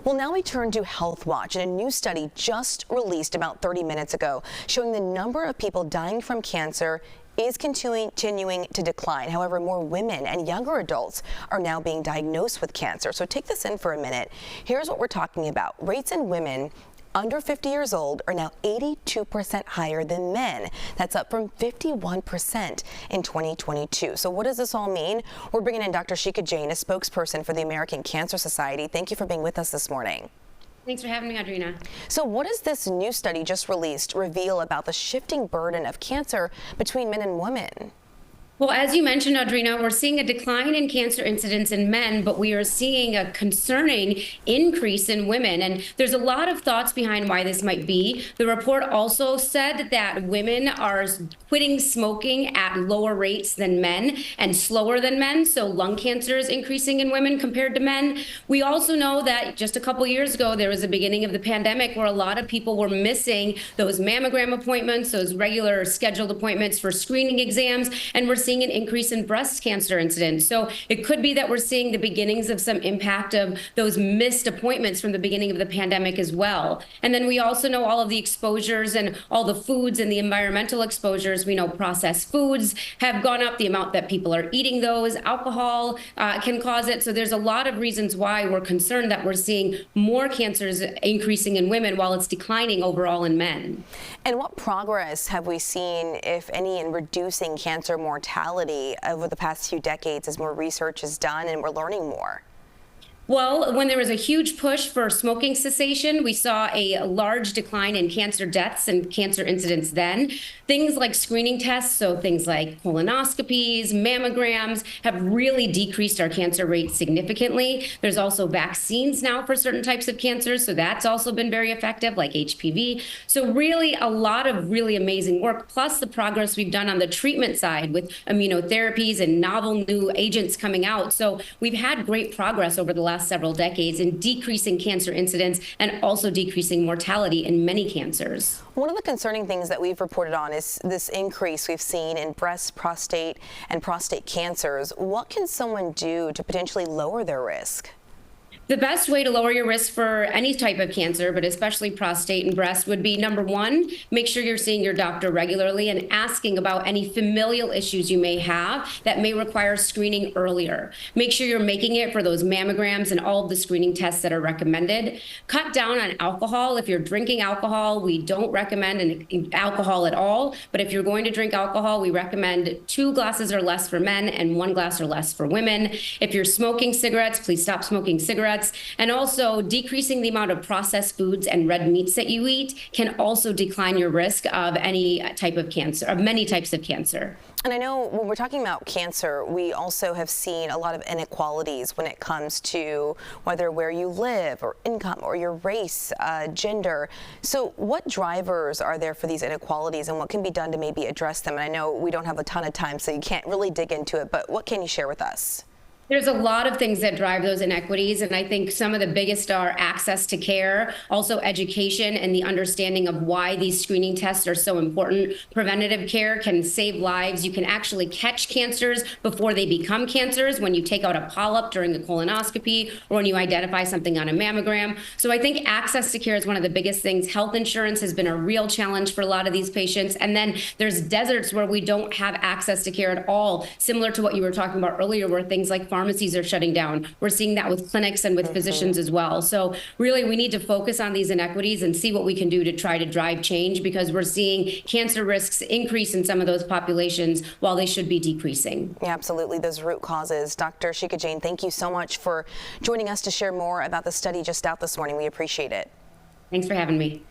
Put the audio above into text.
Well, now we turn to Health Watch and a new study just released about 30 minutes ago showing the number of people dying from cancer is continuing to decline. However, more women and younger adults are now being diagnosed with cancer. So take this in for a minute. Here's what we're talking about. Rates in women under 50 years old are now 82% higher than men. That's up from 51% in 2022. So what does this all mean? We're bringing in Dr. Shikha Jain, a spokesperson for the American Cancer Society. Thank you for being with us this morning. Thanks for having me, Audrina. So what does this new study just released reveal about the shifting burden of cancer between men and women? Well, as you mentioned, Audrina, we're seeing a decline in cancer incidence in men, but we are seeing a concerning increase in women. And there's a lot of thoughts behind why this might be. The report also said that women are quitting smoking at lower rates than men and slower than men. So lung cancer is increasing in women compared to men. We also know that just a couple years ago, there was a beginning of the pandemic where a lot of people were missing those mammogram appointments, those regular scheduled appointments for screening exams, and we're seeing an increase in breast cancer incidence. So it could be that we're seeing the beginnings of some impact of those missed appointments from the beginning of the pandemic as well. And then we also know all of the exposures and all the foods and the environmental exposures. We know processed foods have gone up, the amount that people are eating those. Alcohol can cause it. So there's a lot of reasons why we're concerned that we're seeing more cancers increasing in women while it's declining overall in men. And what progress have we seen, if any, in reducing cancer mortality over the past few decades as more research is done and we're learning more? Well, when there was a huge push for smoking cessation, we saw a large decline in cancer deaths and cancer incidence then. Things like screening tests, so things like colonoscopies, mammograms, have really decreased our cancer rate significantly. There's also vaccines now for certain types of cancers, so that's also been very effective, like HPV. So really a lot of really amazing work, plus the progress we've done on the treatment side with immunotherapies and novel new agents coming out. So we've had great progress over the last several decades in decreasing cancer incidence and also decreasing mortality in many cancers. One of the concerning things that we've reported on is this increase we've seen in breast, prostate, and prostate cancers. What can someone do to potentially lower their risk? The best way to lower your risk for any type of cancer, but especially prostate and breast, would be number one, make sure you're seeing your doctor regularly and asking about any familial issues you may have that may require screening earlier. Make sure you're making it for those mammograms and all of the screening tests that are recommended. Cut down on alcohol. If you're drinking alcohol, we don't recommend alcohol at all. But if you're going to drink alcohol, we recommend 2 glasses or less for men and 1 glass or less for women. If you're smoking cigarettes, please stop smoking cigarettes. And also decreasing the amount of processed foods and red meats that you eat can also decline your risk of any type of cancer, of many types of cancer. And I know when we're talking about cancer, we also have seen a lot of inequalities when it comes to where you live or income or your race, gender. So what drivers are there for these inequalities and what can be done to maybe address them? And I know we don't have a ton of time, so you can't really dig into it, but what can you share with us? There's a lot of things that drive those inequities, and I think some of the biggest are access to care, also education and the understanding of why these screening tests are so important. Preventative care can save lives. You can actually catch cancers before they become cancers when you take out a polyp during a colonoscopy or when you identify something on a mammogram. So I think access to care is one of the biggest things. Health insurance has been a real challenge for a lot of these patients. And then there's deserts where we don't have access to care at all, similar to what you were talking about earlier, where things like pharmacies are shutting down. We're seeing that with clinics and with physicians as well. So really, we need to focus on these inequities and see what we can do to try to drive change, because we're seeing cancer risks increase in some of those populations while they should be decreasing. Yeah, absolutely. Those root causes. Dr. Shikha Jain, thank you so much for joining us to share more about the study just out this morning. We appreciate it. Thanks for having me.